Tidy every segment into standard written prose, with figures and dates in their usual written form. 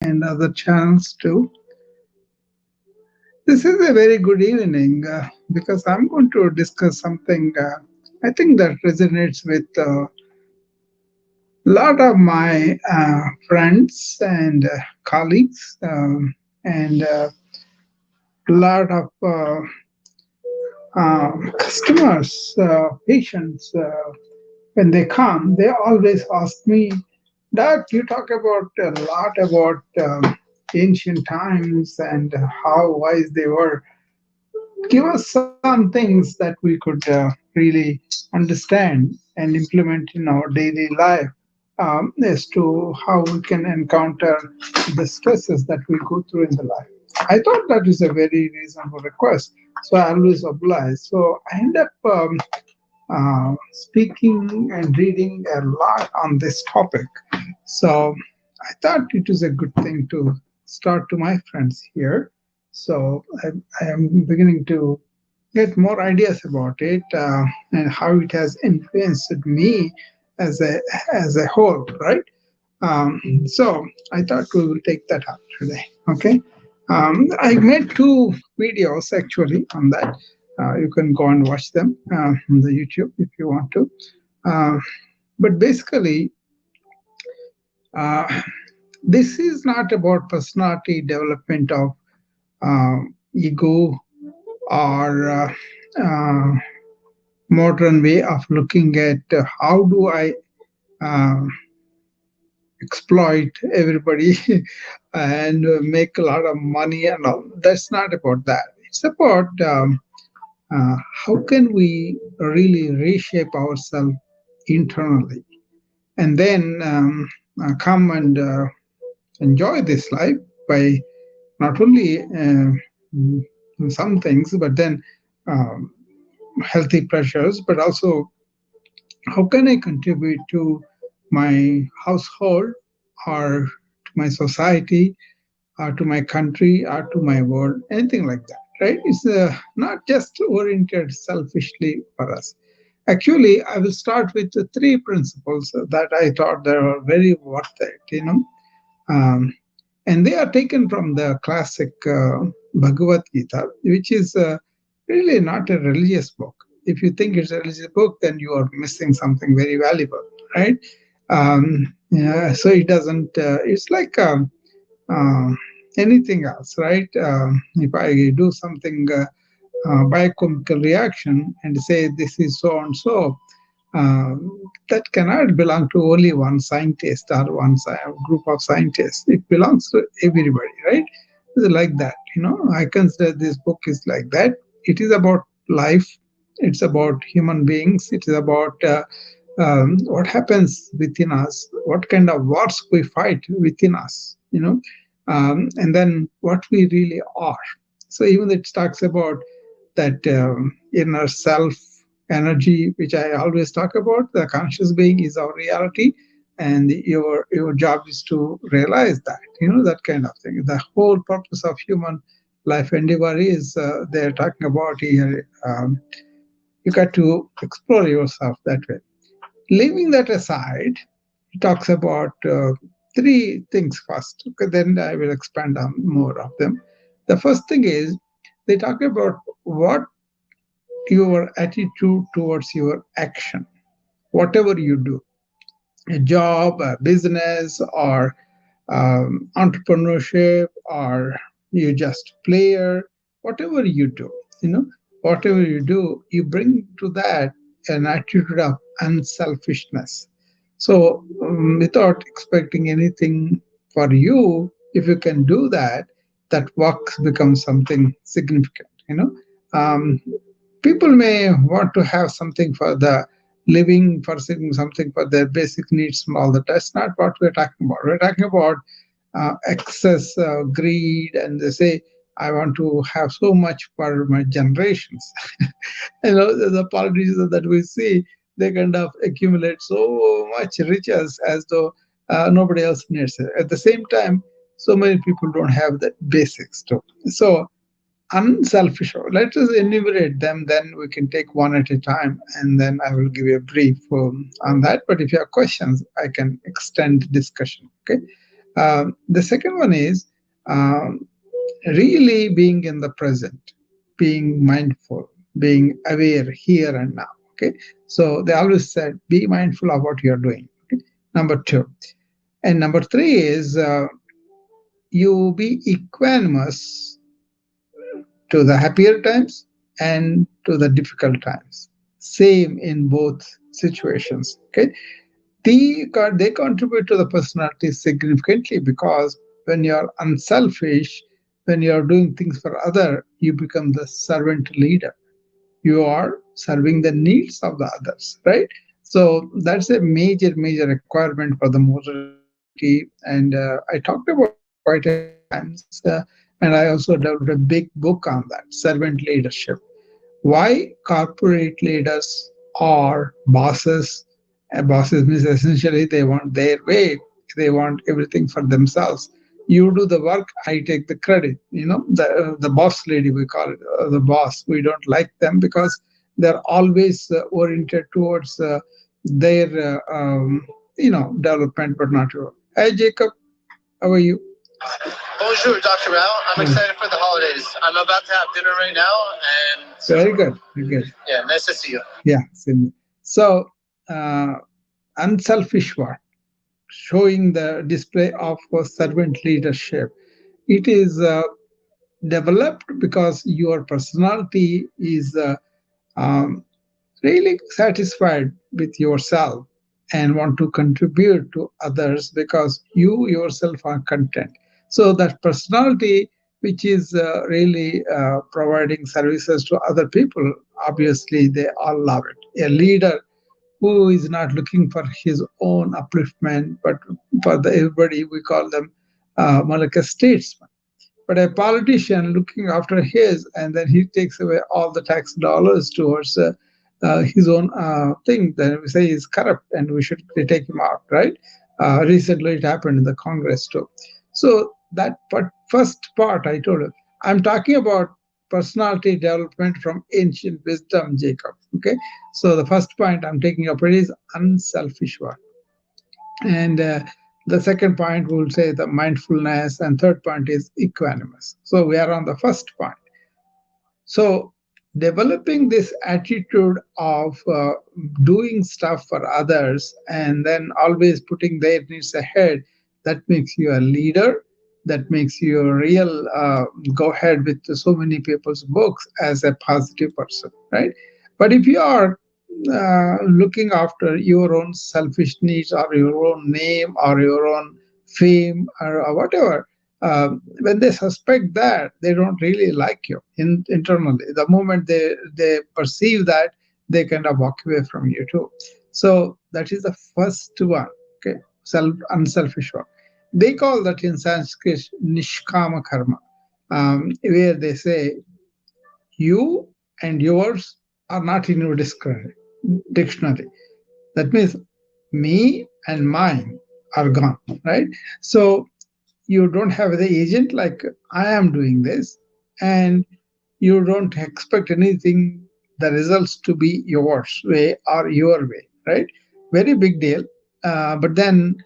and other channels too. This is a very good evening because I'm going to discuss something I think that resonates with a lot of my friends and colleagues and a lot of customers, patients. When they come, they always ask me, Doc, you talk about a lot about ancient times and how wise they were. Give us some things that we could really understand and implement in our daily life as to how we can encounter the stresses that we go through in the life. I thought that is a very reasonable request, so I always oblige. So I end up speaking and reading a lot on this topic. So I thought it was a good thing to start to my friends here. So I am beginning to get more ideas about it and how it has influenced me as a whole, right? So I thought we will take that up today. Okay. I made two videos actually on that. You can go and watch them on the YouTube if you want to. Uh, but basically, uh, this is not about personality development of ego or uh, modern way of looking at how do I uh, exploit everybody and make a lot of money and all. That's not about that. It's about how can we really reshape ourselves internally and then come and enjoy this life by not only some things, but then um, healthy pleasures, but also how can I contribute to my household or to my society or to my country or to my world, anything like that, right? It's not just oriented selfishly for us. Actually, I will start with the three principles that I thought they were very worth it. Um, and they are taken from the classic Bhagavad Gita, which is really not a religious book. If you think it's a religious book, then you are missing something very valuable, right? Yeah, so it doesn't. It's like uh, anything else, right? If I do something biochemical reaction and say this is so and so, that cannot belong to only one scientist or one group of scientists. It belongs to everybody, right? It's like that, I consider this book is like that. It is about life. It's about human beings. It is about what happens within us, what kind of wars we fight within us, and then what we really are. So even it talks about that inner self energy, which I always talk about. The conscious being is our reality, and your job is to realize that, that kind of thing. The whole purpose of human life endeavor is they're talking about here. You got to explore yourself that way. Leaving that aside, he talks about three things first. Okay, then I will expand on more of them. The first thing is they talk about what your attitude towards your action, whatever you do, a job, a business, or entrepreneurship, or you just player, whatever you do, whatever you do, you bring to that an attitude of unselfishness. So, without expecting anything for you, if you can do that, that work becomes something significant. Um, People may want to have something for the living, for something for their basic needs and all that. That's not what we're talking about. We're talking about excess greed, and they say, I want to have so much for my generations. The politicians that we see, they kind of accumulate so much riches as though nobody else needs it. At the same time, so many people don't have the basics too. So unselfish. Let us enumerate them, then we can take one at a time, and then I will give you a brief on that. But if you have questions, I can extend the discussion. Okay. The second one is um, really being in the present, being mindful, being aware here and now. Okay, so they always said, be mindful of what you're doing. Okay? Number two. And number three is you be equanimous to the happier times and to the difficult times. Same in both situations. Okay, they contribute to the personality significantly because when you're unselfish, when you're doing things for other, you become the servant leader. You are serving the needs of the others, right? So that's a major requirement for the modern society. And I talked about it quite a few times, and I also developed a big book on that, servant leadership. Why corporate leaders are bosses. Bosses means essentially they want their way, they want everything for themselves. You do the work, I take the credit. The boss lady, we call it, the boss. We don't like them because they're always oriented towards their development, but not your. Hey, Jacob, how are you? Bonjour, Dr. Rao. I'm excited for the holidays. I'm about to have dinner right now, and Very good, very good. yeah, nice to see you. Yeah, same. So, uh, unselfish work, showing the display of servant leadership. It is developed because your personality is um, really satisfied with yourself and want to contribute to others because you yourself are content. So that personality, which is really providing services to other people, obviously they all love it. A leader who is not looking for his own upliftment, but for everybody, we call them like a statesman. But a politician looking after his, and then he takes away all the tax dollars towards his own thing, then we say he's corrupt and we should take him out, right? Recently, it happened in the Congress too. So that first part I told you, I'm talking about personality development from ancient wisdom, Jacob. Okay, so the first point I'm taking up is unselfish work. And the second point we'll say the mindfulness, and third point is equanimous. So we are on the first point. So developing this attitude of doing stuff for others and then always putting their needs ahead, that makes you a leader. That makes you a real go ahead with so many people's books as a positive person, right? But if you are looking after your own selfish needs or your own name or your own fame or whatever, when they suspect that, they don't really like you internally. The moment they perceive that, they kind of walk away from you too. So that is the first one. Okay, unselfish one. They call that in Sanskrit nishkama karma, where they say you and yours are not in your dictionary. That means me and mine are gone, right? So you don't have the agent like I am doing this, and you don't expect anything, the results to be yours way or your way, right? Very big deal. But then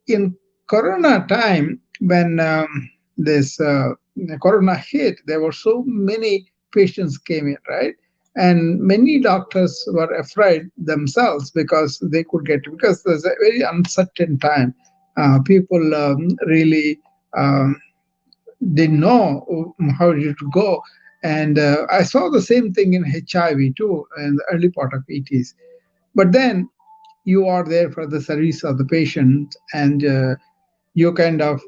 in Corona time, when this Corona hit, there were so many patients came in, right? And many doctors were afraid themselves because they could get, because there's a very uncertain time. People really um, didn't know how it would go. And I saw the same thing in HIV too in the early part of 80s. But then you are there for the service of the patient, and you kind of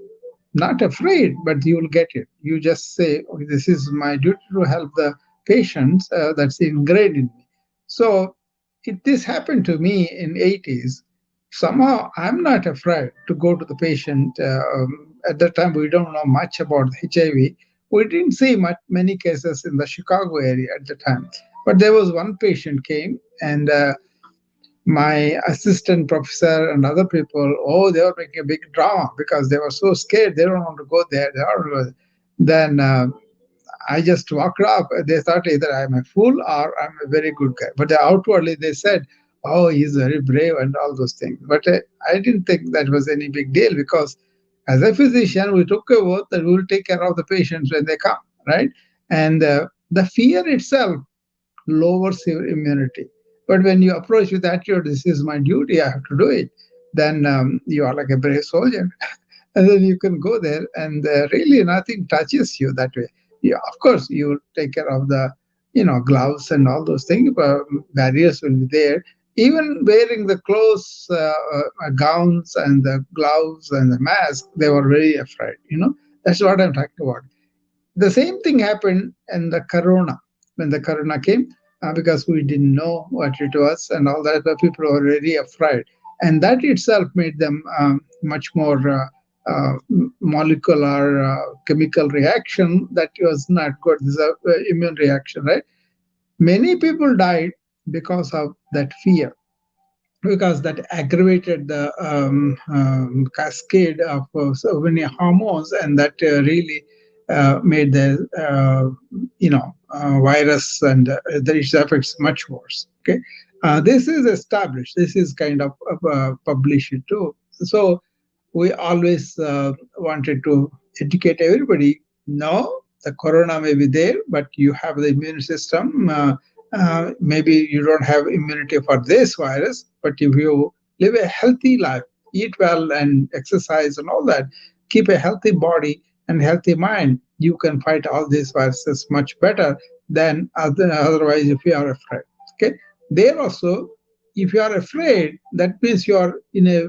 not afraid, but you will get it. You just say, okay, this is my duty to help the patients. That's ingrained in me. So if this happened to me in 80s, somehow I'm not afraid to go to the patient. At that time, we don't know much about HIV. We didn't see many cases in the Chicago area at the time. But there was one patient came, and my assistant professor and other people, oh, they were making a big drama because they were so scared. They don't want to go there. They are, then I just walked up. They thought either I'm a fool or I'm a very good guy. But outwardly they said, oh, he's very brave and all those things. But I didn't think that was any big deal because As a physician, we took a oath that we will take care of the patients when they come, right? And the fear itself lowers your immunity. But when you approach with attitude, this is my duty, I have to do it, then you are like a brave soldier. And then you can go there and really nothing touches you that way. Of course, you take care of the gloves and all those things, but barriers will be there. Even wearing the clothes, gowns and the gloves and the mask, they were very afraid. That's what I'm talking about. The same thing happened in the corona, when the corona came, because we didn't know what it was and all that. The people were very afraid, and that itself made them much more molecular chemical reaction that was not good. This is a immune reaction, right? Many people died because of that fear, because that aggravated the cascade of so many hormones, and that really made the virus and the its effects much worse. Okay, this is established. This is kind of published too. So we always wanted to educate everybody. No, the corona may be there, but you have the immune system. Maybe you don't have immunity for this virus, but if you live a healthy life, eat well and exercise and all that, keep a healthy body and healthy mind, you can fight all these viruses much better than otherwise if you are afraid. Okay, there also, if you are afraid, that means you are in a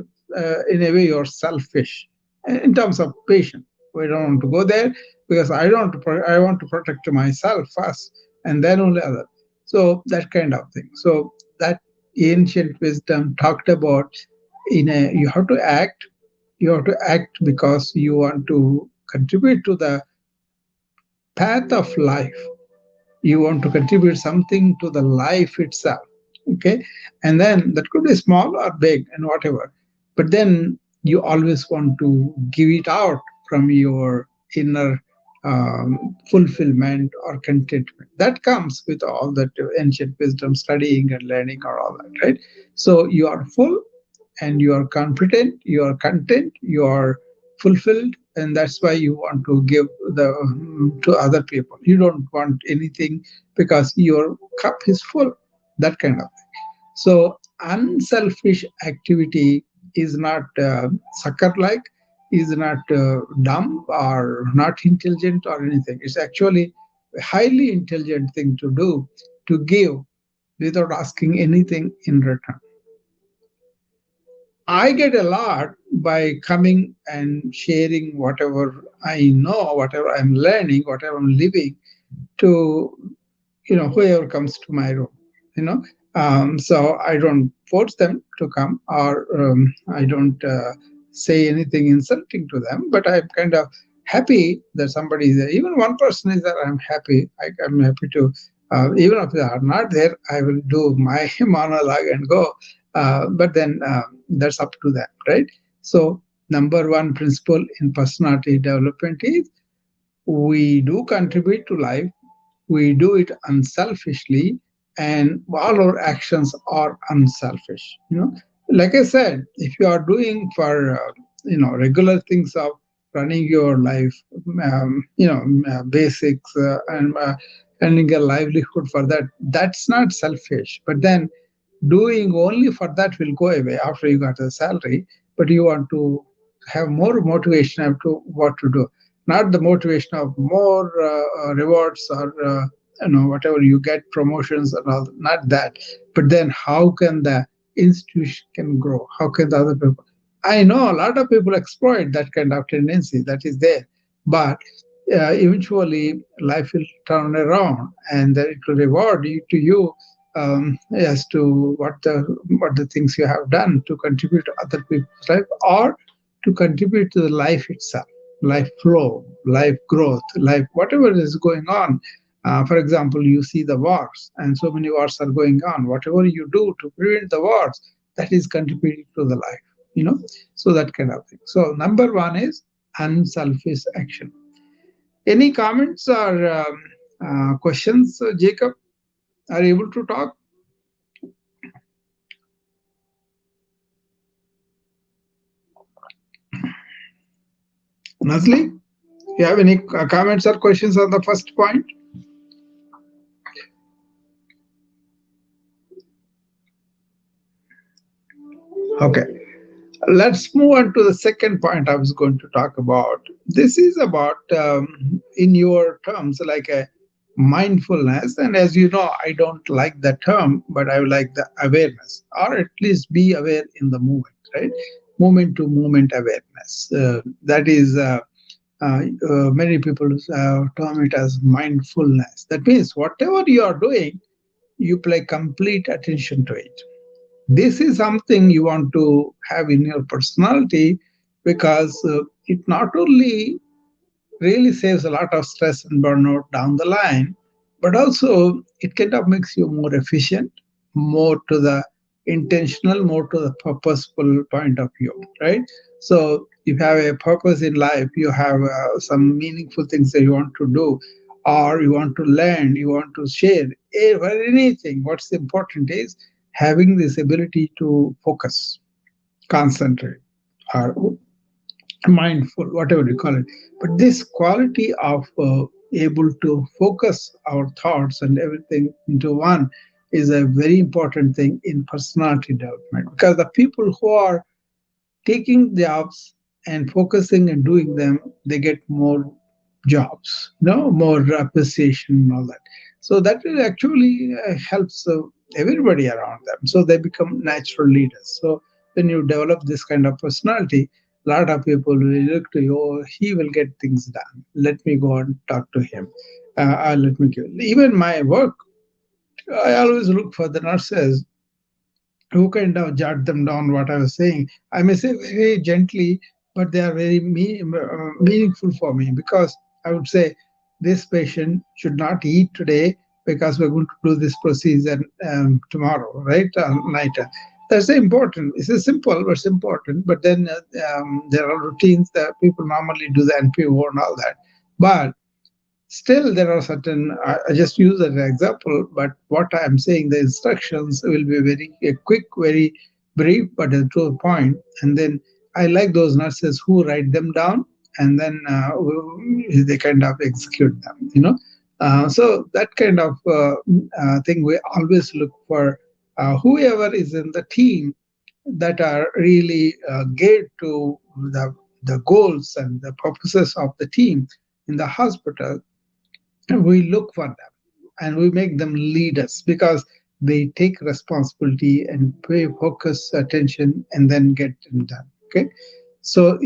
way you're selfish in terms of patient. We don't want to go there because I want to protect myself first and then only other. So that kind of thing. So that ancient wisdom talked about, you have to act. You have to act because you want to contribute to the path of life. You want to contribute something to the life itself. Okay, and then that could be small or big and whatever, but then you always want to give it out from your inner fulfillment or contentment that comes with all that ancient wisdom studying and learning or all that, right? So you are full and you are confident, you are content, you are fulfilled, and that's why you want to give the to other people. You don't want anything because your cup is full, that kind of thing. So unselfish activity is not sucker like, is not dumb or not intelligent or anything. It's actually a highly intelligent thing to do, to give without asking anything in return. I get a lot by coming and sharing whatever I know, whatever I'm learning, whatever I'm living to whoever comes to my room. You know, so I don't force them to come, or I don't say anything insulting to them. But I'm kind of happy that somebody is there. Even one person is there, I'm happy. I'm happy to. Even if they are not there, I will do my monologue and go. But then that's up to them, right? So number one principle in personality development is we do contribute to life, we do it unselfishly, and all our actions are unselfish. Like I said, if you are doing for regular things of running your life, basics, and earning a livelihood for that, that's not selfish. But then doing only for that will go away after you got a salary, but you want to have more motivation as to what to do, not the motivation of more rewards or whatever you get, promotions and all, not that. But then how can the institution can grow, how can the other people, I know a lot of people exploit that kind of tendency that is there, but eventually life will turn around and then it will reward you to you as to what the things you have done to contribute to other people's life, or to contribute to the life itself, life flow, life growth, life whatever is going on. For example, you see the wars, and so many wars are going on. Whatever you do to prevent the wars, that is contributing to the life. So that kind of thing. So number one is unselfish action. Any comments or questions, Jacob? Are you able to talk? Nazli, you have any comments or questions on the first point? Okay, let's move on to the second point I was going to talk about. This is about, in your terms, like a mindfulness. And as you know, I don't like the term, but I like the awareness, or at least be aware in the moment, right? Moment to moment awareness. That is, many people term it as mindfulness. That means whatever you are doing, you pay complete attention to it. This is something you want to have in your personality, because it not only really saves a lot of stress and burnout down the line, but also it kind of makes you more efficient, more to the intentional, more to the purposeful point of view, right? So if you have a purpose in life, you have some meaningful things that you want to do, or you want to learn, you want to share, for anything. What's important is having this ability to focus, concentrate, or mindful, whatever you call it. But this quality of able to focus our thoughts and everything into one is a very important thing in personality development, because the people who are taking jobs and focusing and doing them, they get more jobs, more appreciation and all that. So that will actually helps everybody around them. So they become natural leaders. So when you develop this kind of personality, a lot of people will look to you, oh, he will get things done. Let me go and talk to him. Let me give. Even my work, I always look for the nurses who kind of jot them down what I was saying. I may say very gently, but they are very meaningful for me, because I would say this patient should not eat today because we're going to do this procedure tomorrow, right? Night. That's important. It's simple, but it's important. But then there are routines that people normally do the NPO and all that. But still, there are certain, I just use as an example, but what I am saying, the instructions will be very quick, very brief, but to the point. And then I like those nurses who write them down, and then they kind of execute them. So that kind of thing, we always look for whoever is in the team that are really geared to the goals and the purposes of the team in the hospital. We look for them and we make them leaders, because they take responsibility and pay focus attention and then get them done. Okay, so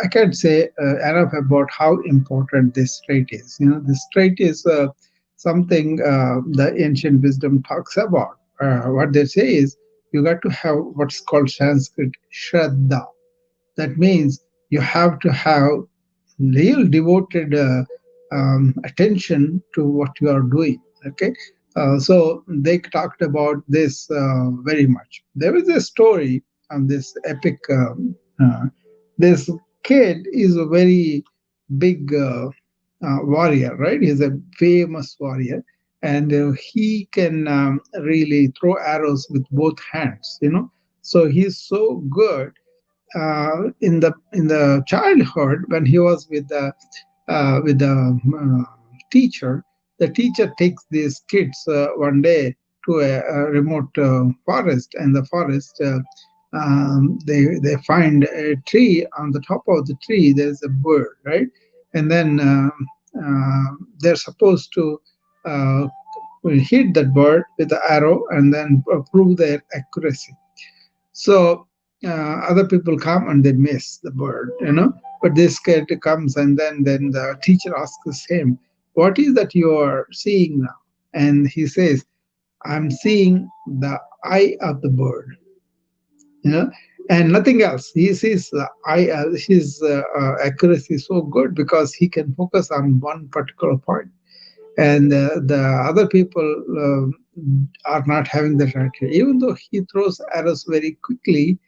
I can't say enough about how important this trait is. This trait is something the ancient wisdom talks about. What they say is, you got to have what's called Sanskrit shraddha. That means you have to have real devoted attention to what you are doing. Okay, so they talked about this very much. There is a story on this epic. This kid is a very big warrior, right? He's a famous warrior, and he can really throw arrows with both hands. So he's so good in the childhood, when he was with the teacher. The teacher takes these kids one day to a remote forest, and the forest, they find a tree. On the top of the tree there's a bird, right? And then they're supposed to uh, hit that bird with the arrow and then prove their accuracy. So other people come and they miss the bird. But this kid comes, and then the teacher asks him, "What is that you are seeing now?" And he says, "I'm seeing the eye of the bird." You know, and nothing else. He sees the eye. His accuracy is so good because he can focus on one particular point, and the other people are not having that accuracy. Even though he throws arrows very quickly,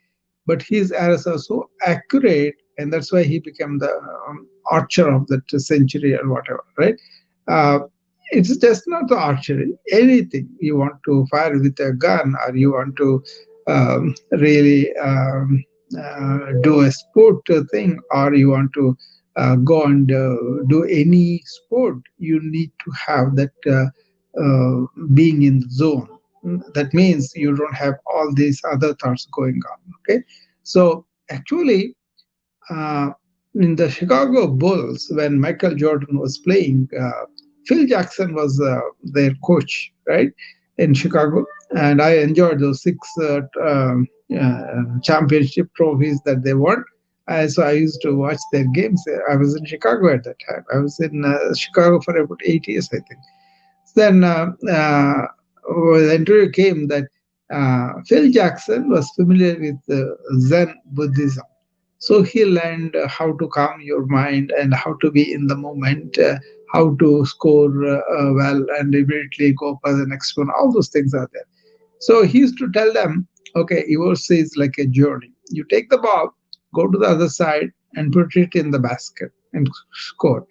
but his arrows are so accurate, and that's why he became the archer of that century or whatever, right? Uh, it's just not the archery. Anything you want to fire with a gun, or you want to really do a sport thing, or you want to go and do any sport, you need to have that being in the zone. That means you don't have all these other thoughts going on. Okay, so actually, uh, in the Chicago Bulls, when Michael Jordan was playing, Phil Jackson was their coach, right, in Chicago. And I enjoyed those six championship trophies that they won. So I used to watch their games. I was in Chicago at that time. I was in Chicago for about 8 years, I think. Then the interview came that Phil Jackson was familiar with Zen Buddhism. So he learned how to calm your mind and how to be in the moment, how to score well and immediately go for the next one. All those things are there. So he used to tell them, okay, yours is like a journey. You take the ball, go to the other side, and put it in the basket and score.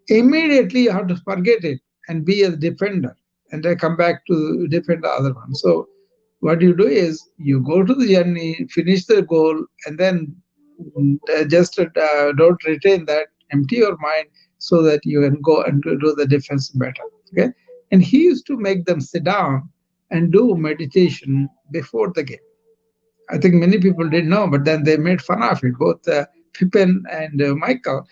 Immediately you have to forget it and be a defender and then come back to defend the other one. So what you do is you go to the journey, finish the goal, and then just don't retain that, empty your mind so that you can go and do the defense better. Okay, and he used to make them sit down and do meditation before the game. I think many people didn't know, but then they made fun of it. Both Pippin and Michael,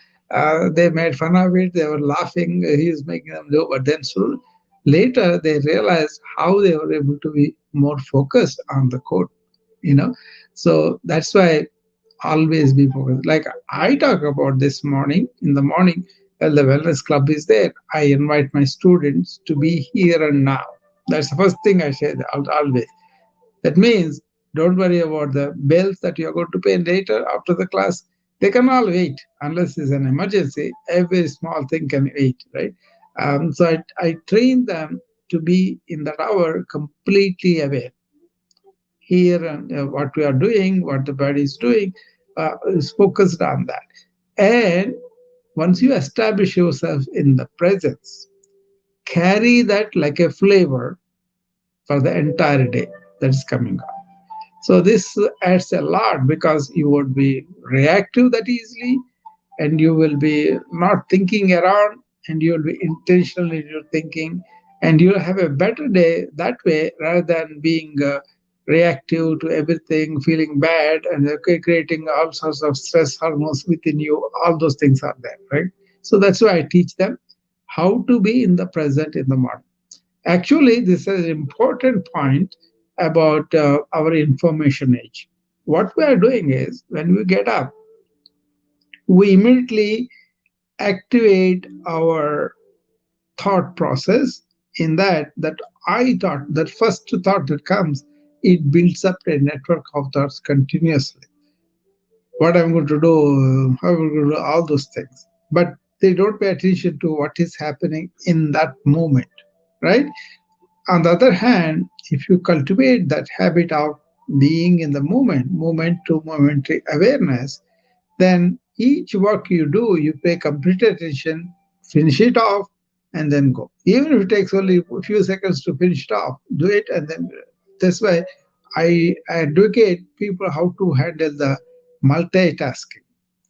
they made fun of it. They were laughing. He was making them do, but then so later they realized how they were able to be more focused on the code. You know, so that's why always be focused. Like I talk about this morning in the morning, well, the wellness club is there. I invite my students to be here and now. That's the first thing I say always. That means don't worry about the bills that you're going to pay later after the class. They can all wait unless it's an emergency. Every small thing can wait, right? So I train them to be in that hour completely aware here and what we are doing, what the body is doing, is focused on that. And once you establish yourself in the presence, carry that like a flavor for the entire day that is coming up. So this adds a lot because you would be reactive that easily and you will be not thinking around and you will be intentional in your thinking and you'll have a better day that way rather than being reactive to everything, feeling bad and creating all sorts of stress hormones within you. All those things are there, right? So that's why I teach them how to be in the present in the morning. Actually, this is an important point about our information age. What we are doing is when we get up, we immediately activate our thought process in that I thought, that first thought that comes, it builds up a network of thoughts continuously. What I'm going to do, how I'm going to do, all those things. But they don't pay attention to what is happening in that moment, right? On the other hand, if you cultivate that habit of being in the moment, moment to momentary awareness, then each work you do, you pay complete attention, finish it off, and then go. Even if it takes only a few seconds to finish it off, do it, and then that's why I advocate people how to handle the multitasking,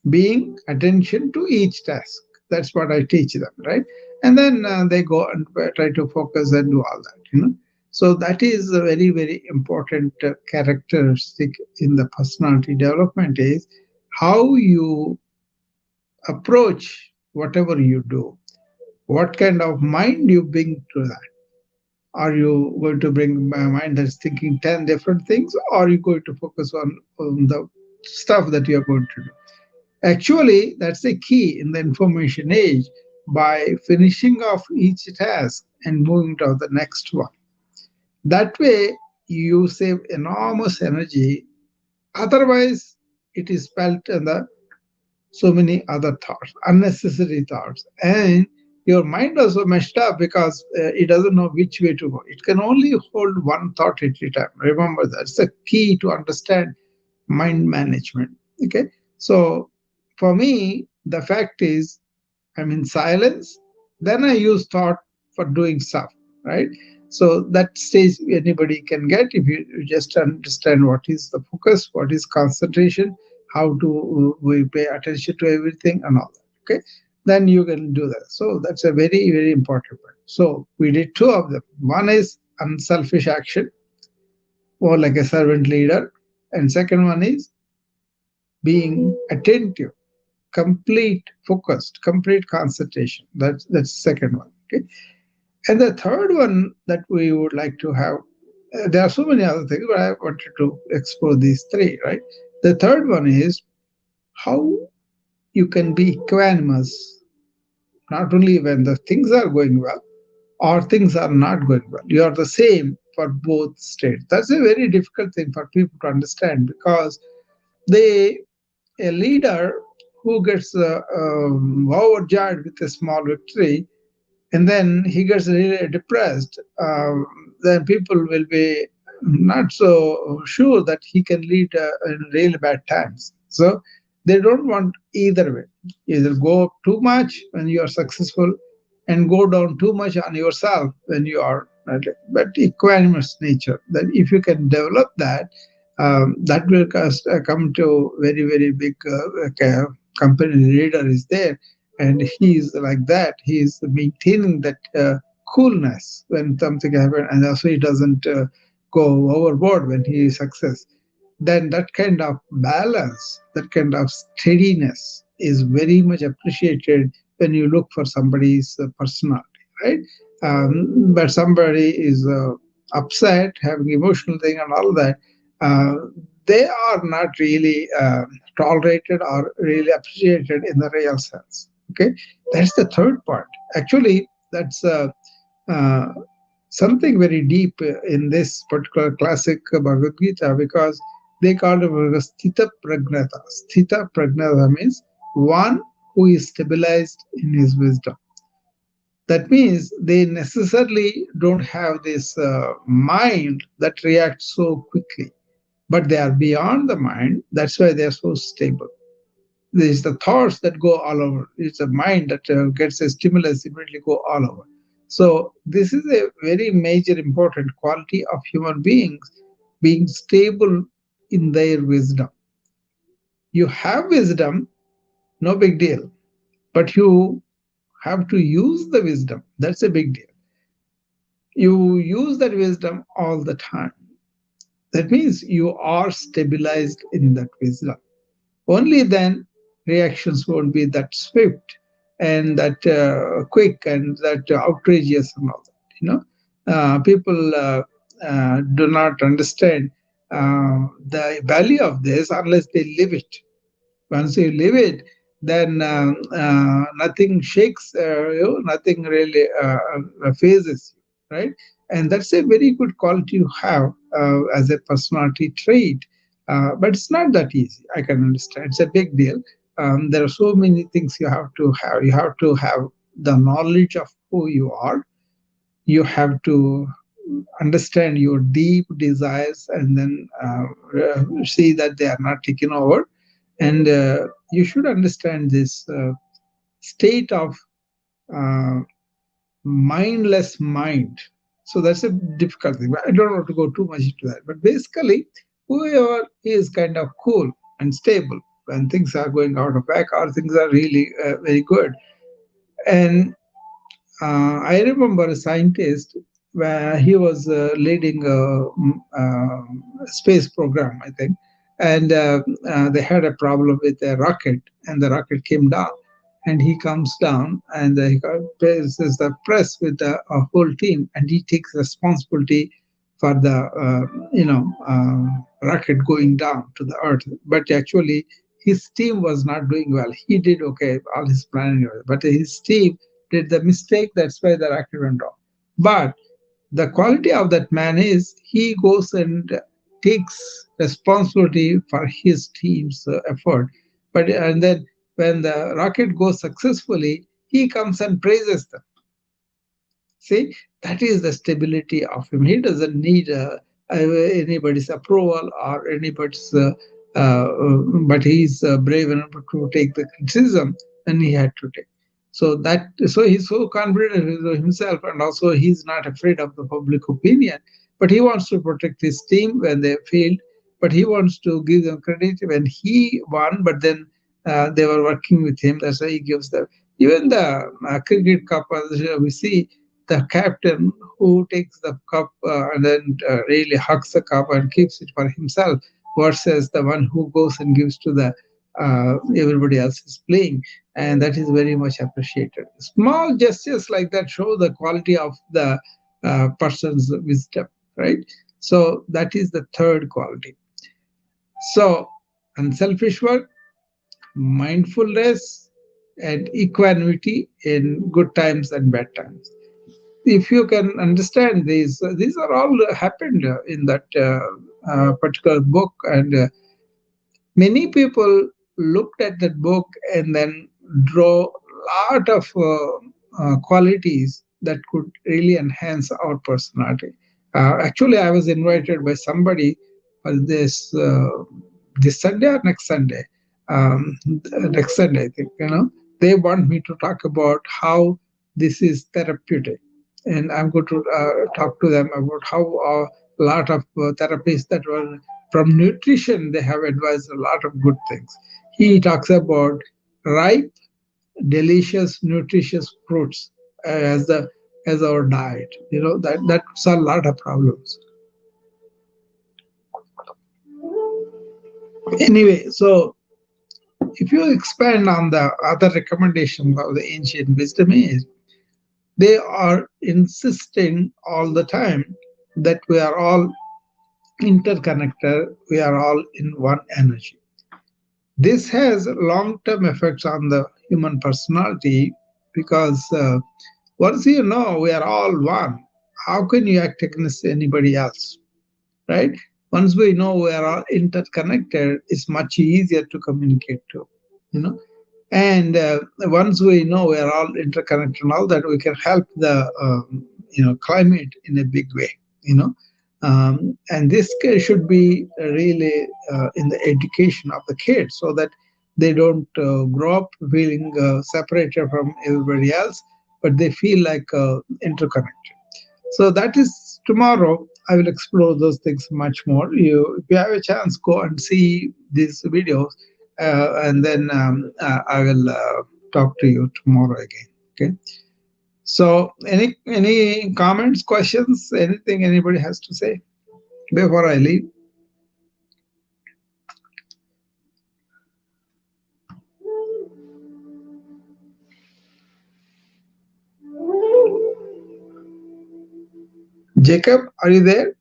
being attention to each task. That's what I teach them, right? And then they go and try to focus and do all that. So that is a very, very important characteristic in the personality development is how you approach whatever you do, what kind of mind you bring to that. Are you going to bring a mind that's thinking 10 different things, or are you going to focus on the stuff that you're going to do? Actually, that's the key in the information age by finishing off each task and moving to the next one. That way, you save enormous energy. Otherwise, it is spent in the so many other thoughts, unnecessary thoughts. And your mind also messed up because it doesn't know which way to go. It can only hold one thought at a time. Remember, that's the key to understand mind management. Okay. So for me, the fact is I'm in silence, then I use thought for doing stuff, right? So that stage anybody can get if you just understand what is the focus, what is concentration, how to we pay attention to everything and all that. Okay, then you can do that. So that's a very, very important point. So we did two of them. One is unselfish action, or like a servant leader, and second one is being attentive, complete focused, complete concentration. That's the second one. Okay, and the third one that we would like to have, there are so many other things, but I wanted to explore these three, right? The third one is how you can be equanimous, not only when the things are going well or things are not going well. You are the same for both states. That's a very difficult thing for people to understand, because they a leader who gets overjoyed with a small victory and then he gets really depressed, then people will be not so sure that he can lead in really bad times. So they don't want either way. Either go up too much when you are successful and go down too much on yourself when you are not. But equanimous nature, that if you can develop that, that will come to very, very big company leader is there, and he is like that. He is maintaining that coolness when something happens, and also he doesn't go overboard when he is success. Then that kind of balance, that kind of steadiness is very much appreciated when you look for somebody's personality, right? But somebody is upset, having emotional thing and all that. Uh, they are not really tolerated or really appreciated in the real sense. Okay, that's the third part. Actually, that's uh, something very deep in this particular classic Bhagavad Gita, because they call it sthita pragnata. Sthita pragnata means one who is stabilized in his wisdom. That means they necessarily don't have this mind that reacts so quickly, but they are beyond the mind. That's why they are so stable. There's the thoughts that go all over. It's a mind that gets a stimulus, immediately go all over. So this is a very major important quality of human beings, being stable in their wisdom. You have wisdom, no big deal, but you have to use the wisdom. That's a big deal. You use that wisdom all the time. That means you are stabilized in that wisdom. Only then reactions won't be that swift and that quick and that outrageous and all that. People do not understand the value of this unless they live it. Once you live it, then nothing shakes you, nothing really phases you, right? And that's a very good quality to have as a personality trait. But it's not that easy. I can understand. It's a big deal. There are so many things you have to have. You have to have the knowledge of who you are. You have to understand your deep desires, and then see that they are not taken over. And you should understand this state of uh, mindless mind. So that's a difficult thing. But I don't want to go too much into that. But basically, whoever is kind of cool and stable when things are going out of whack or things are really very good. And I remember a scientist where he was leading a space program, I think, and they had a problem with a rocket, and the rocket came down. And he comes down and faces the press with a whole team, and he takes responsibility for the rocket going down to the earth. But actually, his team was not doing well. He did okay, all his planning, but his team did the mistake. That's why the rocket went wrong. But the quality of that man is he goes and takes responsibility for his team's effort. But and then when the rocket goes successfully, he comes and praises them. See, that is the stability of him. He doesn't need anybody's approval or anybody's, but he's brave enough to take the criticism, and he had to take. So he's so confident in himself, and also he's not afraid of the public opinion. But he wants to protect his team when they failed. But he wants to give them credit when he won. But then They were working with him. That's why he gives them. Even the cricket cup, we see the captain who takes the cup and then really hugs the cup and keeps it for himself, versus the one who goes and gives to the everybody else is playing, and that is very much appreciated. Small gestures like that show the quality of the person's wisdom, right? So that is the third quality. So unselfish work, mindfulness, and equanimity in good times and bad times. If you can understand these are all happened in that particular book, and many people looked at that book and then draw lot of qualities that could really enhance our personality. Actually, I was invited by somebody for this Sunday or next Sunday. Next Sunday, I think. They want me to talk about how this is therapeutic, and I'm going to talk to them about how a lot of therapies that were from nutrition, they have advised a lot of good things. He talks about ripe, delicious, nutritious fruits as our diet. That's a lot of problems. Anyway, so if you expand on the other recommendations of the ancient wisdom is, they are insisting all the time that we are all interconnected, we are all in one energy. This has long-term effects on the human personality because once you know we are all one, how can you act against anybody else, right? Once we know we are all interconnected, it's much easier to communicate to, you know. And once we know we are all interconnected and all that, we can help the climate in a big way, you know. And this should be really in the education of the kids, so that they don't grow up feeling separated from everybody else, but they feel like interconnected. So that is tomorrow. I will explore those things much more. If you have a chance, go and see these videos, and then I will talk to you tomorrow again. Okay. So, any comments, questions, anything anybody has to say before I leave? Jacob, are you there?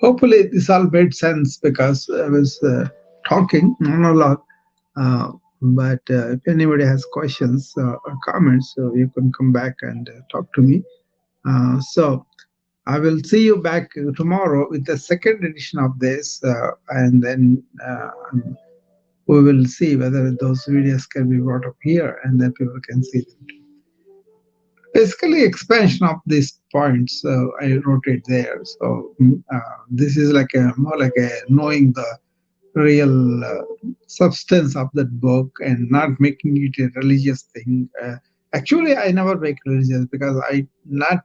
Hopefully, this all made sense because I was talking monologue. But if anybody has questions or comments, so you can come back and talk to me. So I will see you back tomorrow with the second edition of this, and then we will see whether those videos can be brought up here, and then people can see them. Basically, expansion of these points. I wrote it there. So this is like a more like a knowing the real substance of that book and not making it a religious thing. Actually, I never make religious because I'm not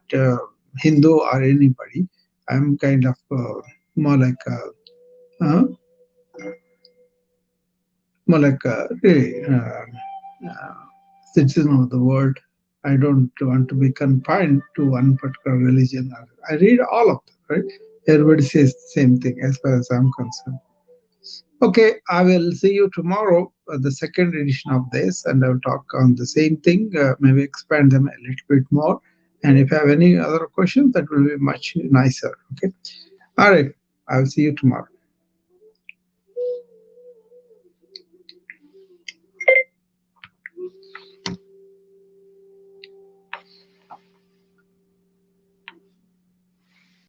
Hindu or anybody. I'm kind of more like uh, really, uh, citizen of the world. I don't want to be confined to one particular religion. I read all of them, right? Everybody says the same thing as far as I'm concerned. Okay, I will see you tomorrow, the second edition of this, and I'll talk on the same thing, maybe expand them a little bit more. And if you have any other questions, that will be much nicer. Okay. All right. I'll see you tomorrow.